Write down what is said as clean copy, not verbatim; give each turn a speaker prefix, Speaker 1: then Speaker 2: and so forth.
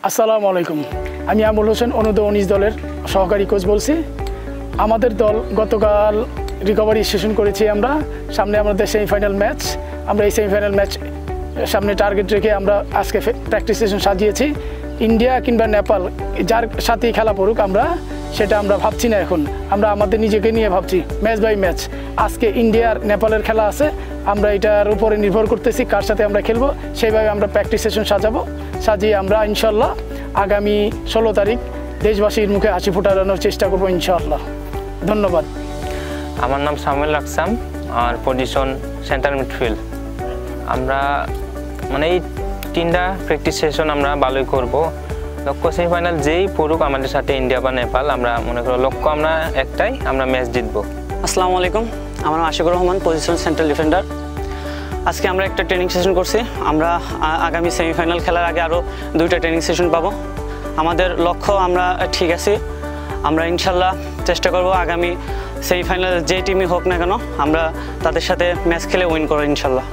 Speaker 1: আসসালামু আলাইকুম। আমি আমুল হোসেন অনু-19 দলের সহকারী কোচ বলছি। আমাদের দল গতকাল রিকভারি সেশন করেছি। আমরা সামনে আমাদের সেমিফাইনাল ম্যাচ, আমরা এই সেমিফাইনাল ম্যাচ সামনে টার্গেট রেখে আমরা আজকে প্র্যাকটিস সেশন সাজিয়েছি। ইন্ডিয়া কিংবা নেপাল যার সাথেই খেলা পড়ুক, আমরা সেটা আমরা ভাবছি না। এখন আমরা আমাদের নিজেকে নিয়ে ভাবছি ম্যাচ বাই ম্যাচ। আজকে ইন্ডিয়ার নেপালের খেলা আছে, আমরা এটার উপরে নির্ভর করতেছি কার সাথে আমরা খেলবো, সেইভাবে আমরা প্র্যাকটিস সেশন সাজিয়ে আমরা ইনশাল্লাহ আগামী 16 তারিখ দেশবাসীর মুখে হাসি ফোটানোর চেষ্টা করবো ইনশাআল্লাহ। ধন্যবাদ।
Speaker 2: আমার নাম সামুয়েল আকসাম, আর পজিশন সেন্টার মিডফিল্ড। আমরা এই 3টা প্র্যাকটিস সেশন আমরা ভালোই করব। লক্ষ্য সেমিফাইনাল যেই পড়ুক আমাদের সাথে, ইন্ডিয়া বা নেপাল, আমরা মনে করি লক্ষ্য আমরা একটাই, আমরা ম্যাচ জিতবো।
Speaker 3: আসসালামু আলাইকুম, আমার নাম Ashikur Rahman, position central defender. আজকে আমরা একটা ট্রেনিং সেশন করছি। আমরা আগামী সেমিফাইনাল খেলার আগে আরও 2টা ট্রেনিং সেশন পাবো। আমাদের লক্ষ্য আমরা ঠিক আছি। আমরা ইনশাল্লাহ চেষ্টা করব আগামী সেমিফাইনাল যে টিমই হোক না কেন, আমরা তাদের সাথে ম্যাচ খেলে উইন করবো ইনশাল্লাহ।